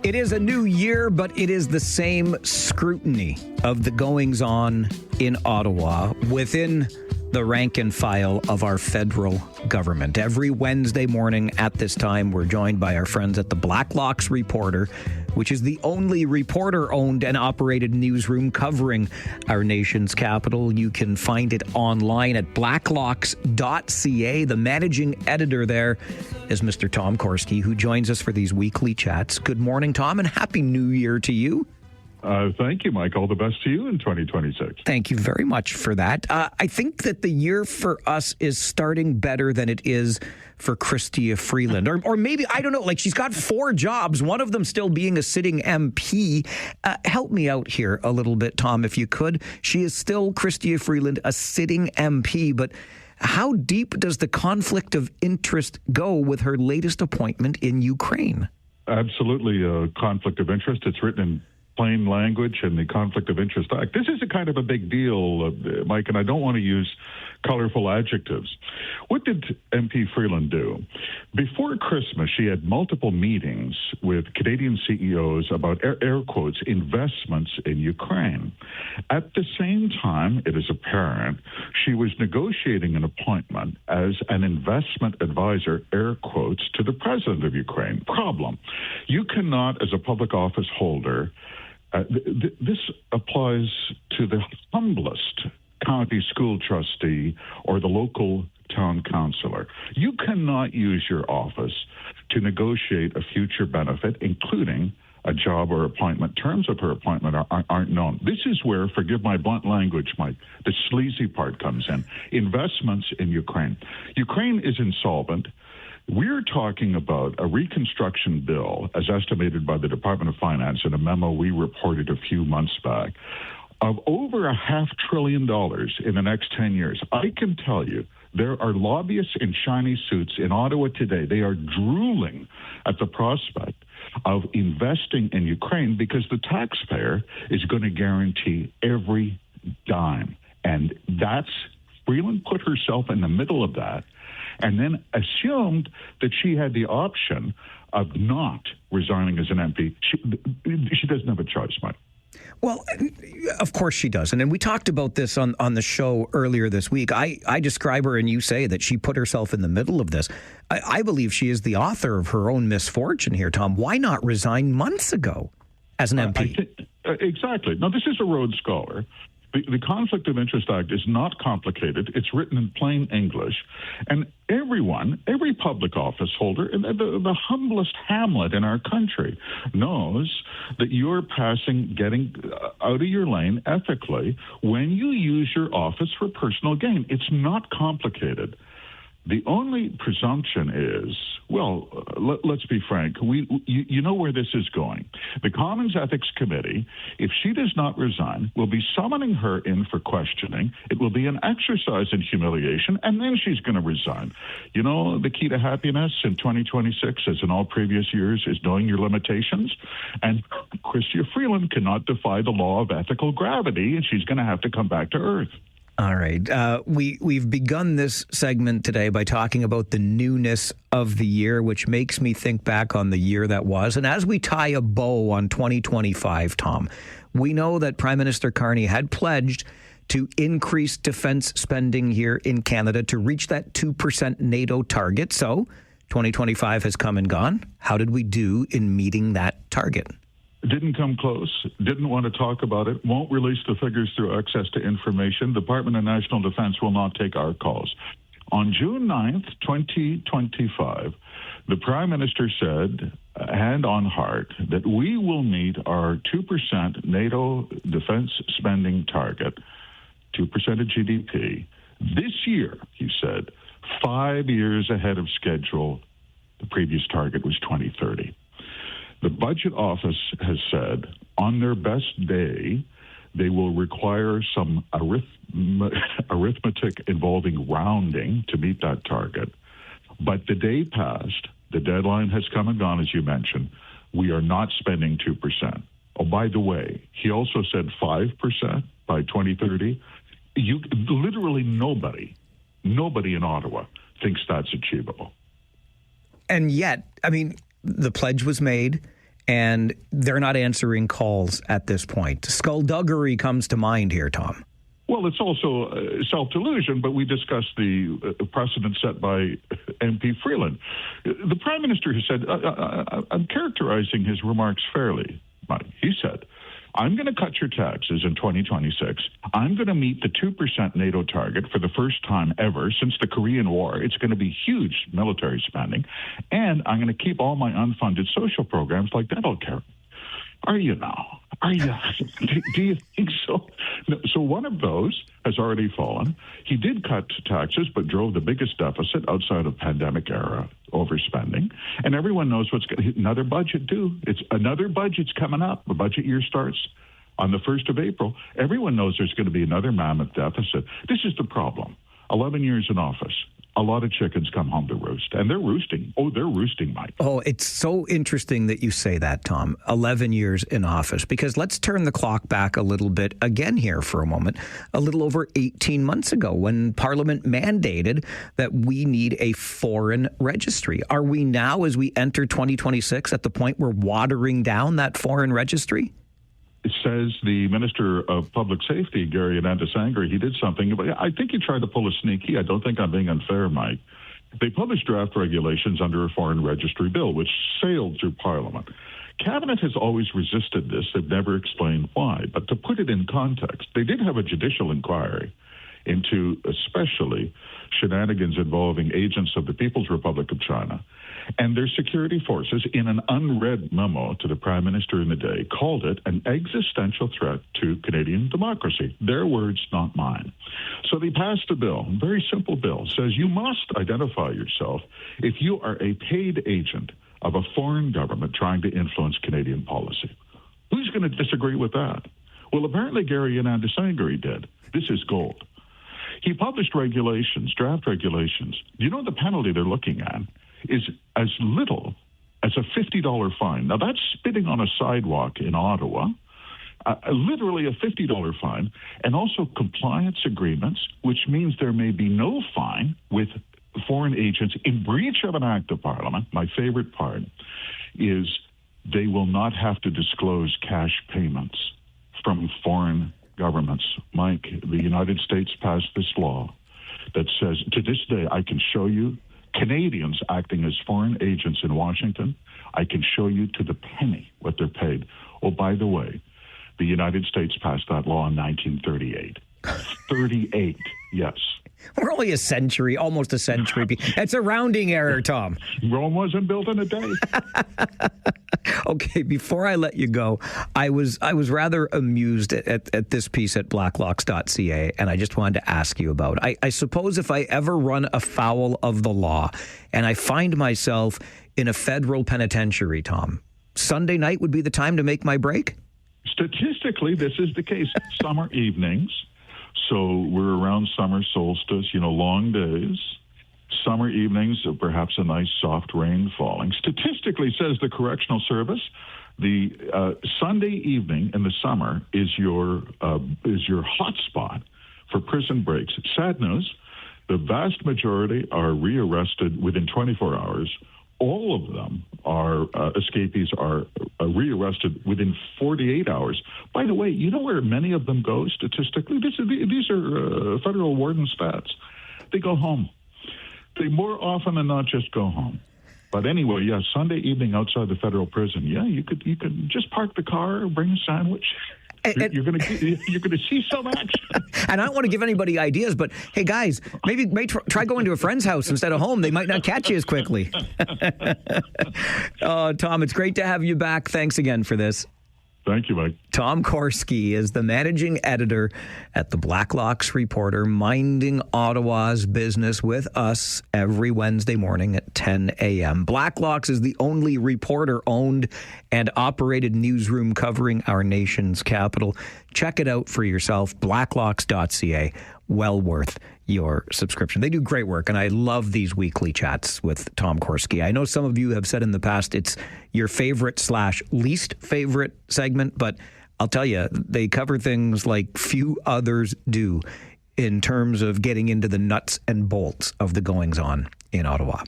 It is a new year, but it is the same scrutiny of the goings-on in Ottawa within the rank and file of our federal government. Every Wednesday morning at this time, we're joined by our friends at the Blacklocks Reporter, which is the only reporter-owned and operated newsroom covering our nation's capital. You can find it online at blacklocks.ca. The managing editor there is Mr. Tom Korski, who joins us for these weekly chats. Good morning, Tom, and Happy New Year to you. Thank you, Mike. All the best to you in 2026. Thank you very much for that. I think that the year for us is starting better than it is for Chrystia Freeland. Or maybe, I don't know, like she's got 4 jobs, one of them still being a sitting MP. Help me out here a little bit, Tom, if you could. She is still, Chrystia Freeland, a sitting MP, but how deep does the conflict of interest go with her latest appointment in Ukraine? Absolutely a conflict of interest. It's written in plain language in the Conflict of Interest Act. This is a kind of a big deal, Mike, and I don't want to use colorful adjectives. What did MP Freeland do? Before Christmas, she had multiple meetings with Canadian CEOs about, air quotes, investments in Ukraine. At the same time, it is apparent, she was negotiating an appointment as an investment advisor, air quotes, to the president of Ukraine. Problem: you cannot, as a public office holder, this applies to the humblest county school trustee or the local town councillor. You cannot use your office to negotiate a future benefit, including a job or appointment. Terms of her appointment aren't known. This is where, forgive my blunt language, Mike, the sleazy part comes in. Investments in Ukraine. Ukraine is insolvent. We're talking about a reconstruction bill, as estimated by the Department of Finance in a memo we reported a few months back, of over $500 billion in the next 10 years. I can tell you, there are lobbyists in shiny suits in Ottawa today. They are drooling at the prospect of investing in Ukraine because the taxpayer is going to guarantee every dime. And Freeland put herself in the middle of that and then assumed that she had the option of not resigning as an MP. She doesn't have a choice, Mike. Well, of course she doesn't. And we talked about this on the show earlier this week. I describe her, and you say that she put herself in the middle of this. I believe she is the author of her own misfortune here, Tom. Why not resign months ago as an MP? Exactly. Now, this is a Rhodes Scholar. The Conflict of Interest Act is not complicated. It's written in plain English. And every public office holder, and the humblest hamlet in our country, knows that you're getting out of your lane ethically when you use your office for personal gain. It's not complicated. The only presumption is, let's be frank, you know where this is going. The Commons Ethics Committee, if she does not resign, will be summoning her in for questioning. It will be an exercise in humiliation, and then she's going to resign. You know, the key to happiness in 2026, as in all previous years, is knowing your limitations. And Chrystia Freeland cannot defy the law of ethical gravity, and she's going to have to come back to earth. All right. We've begun this segment today by talking about the newness of the year, which makes me think back on the year that was. And as we tie a bow on 2025, Tom, we know that Prime Minister Carney had pledged to increase defense spending here in Canada to reach that 2% NATO target. So 2025 has come and gone. How did we do in meeting that target? Didn't come close, didn't want to talk about it, won't release the figures through access to information. Department of National Defense will not take our calls. On June 9th, 2025, the Prime Minister said, hand on heart, that we will meet our 2% NATO defense spending target, 2% of GDP, this year, he said, 5 years ahead of schedule. The previous target was 2030. The Budget Office has said on their best day, they will require some arithmetic involving rounding to meet that target. But the day passed, the deadline has come and gone, as you mentioned. We are not spending 2%. Oh, by the way, he also said 5% by 2030. Literally nobody in Ottawa thinks that's achievable. And yet, I mean, the pledge was made, and they're not answering calls at this point. Skullduggery comes to mind here, Tom. Well, it's also self-delusion, but we discussed the precedent set by MP Freeland. The Prime Minister has said, I'm characterizing his remarks fairly. He said, I'm going to cut your taxes in 2026. I'm going to meet the 2% NATO target for the first time ever since the Korean War. It's going to be huge military spending. And I'm going to keep all my unfunded social programs like dental care. Are you now? Are you? Do you think so? No, so one of those has already fallen. He did cut taxes, but drove the biggest deficit outside of pandemic era overspending. And everyone knows what's going to another budget due. It's another budget's coming up. The budget year starts on the 1st of April. Everyone knows there's going to be another mammoth deficit. This is the problem. 11 years in office. A lot of chickens come home to roost, and they're roosting. Oh, they're roosting, Mike. Oh, it's so interesting that you say that, Tom. 11 years in office, because let's turn the clock back a little bit again here for a moment. A little over 18 months ago, when Parliament mandated that we need a foreign registry. Are we now, as we enter 2026, at the point we're watering down that foreign registry? It says the Minister of Public Safety, Gary Anandasangri, he did something. But I think he tried to pull a sneaky. I don't think I'm being unfair, Mike. They published draft regulations under a foreign registry bill, which sailed through Parliament. Cabinet has always resisted this. They've never explained why. But to put it in context, they did have a judicial inquiry into especially shenanigans involving agents of the People's Republic of China. And their security forces, in an unread memo to the Prime Minister in the day, called it an existential threat to Canadian democracy. Their words, not mine. So they passed a bill, a very simple bill, says you must identify yourself if you are a paid agent of a foreign government trying to influence Canadian policy. Who's going to disagree with that? Well, apparently Gary Anandasangri did. This is gold. He published regulations, draft regulations. You know the penalty they're looking at is as little as a $50 fine. Now, that's spitting on a sidewalk in Ottawa, literally a $50 fine, and also compliance agreements, which means there may be no fine with foreign agents in breach of an act of Parliament. My favorite part is they will not have to disclose cash payments from foreign governments. Mike, the United States passed this law that says, to this day, I can show you Canadians acting as foreign agents in Washington. I can show you to the penny what they're paid. Oh, by the way, the United States passed that law in 1938. 38, yes. We're only a century, almost a century. It's a rounding error, Tom. Rome wasn't built in a day. Okay, before I let you go, I was rather amused at this piece at blacklocks.ca, and I just wanted to ask you about it. I suppose if I ever run afoul of the law and I find myself in a federal penitentiary, Tom, Sunday night would be the time to make my break? Statistically, this is the case. Summer evenings. So we're around summer solstice, long days, summer evenings, perhaps a nice soft rain falling. Statistically, says the Correctional Service, the Sunday evening in the summer is your hot spot for prison breaks. Sad news, the vast majority are rearrested within 24 hours. All of them are escapees are rearrested within 48 hours. By the way, you know where many of them go statistically? These are federal warden stats. They go home. They more often than not just go home. But anyway, yeah, Sunday evening outside the federal prison. Yeah, you could just park the car, bring a sandwich. You're going to see some action. And I don't want to give anybody ideas, but hey, guys, maybe try going to a friend's house instead of home. They might not catch you as quickly. Tom, it's great to have you back. Thanks again for this. Thank you, Mike. Tom Korski is the managing editor at the Blacklocks Reporter, minding Ottawa's business with us every Wednesday morning at 10 a.m. Blacklocks is the only reporter-owned and operated newsroom covering our nation's capital. Check it out for yourself, blacklocks.ca. Well worth your subscription. They do great work, and I love these weekly chats with Tom Korski. I know some of you have said in the past it's your favorite/least favorite segment, but I'll tell you, they cover things like few others do in terms of getting into the nuts and bolts of the goings-on in Ottawa.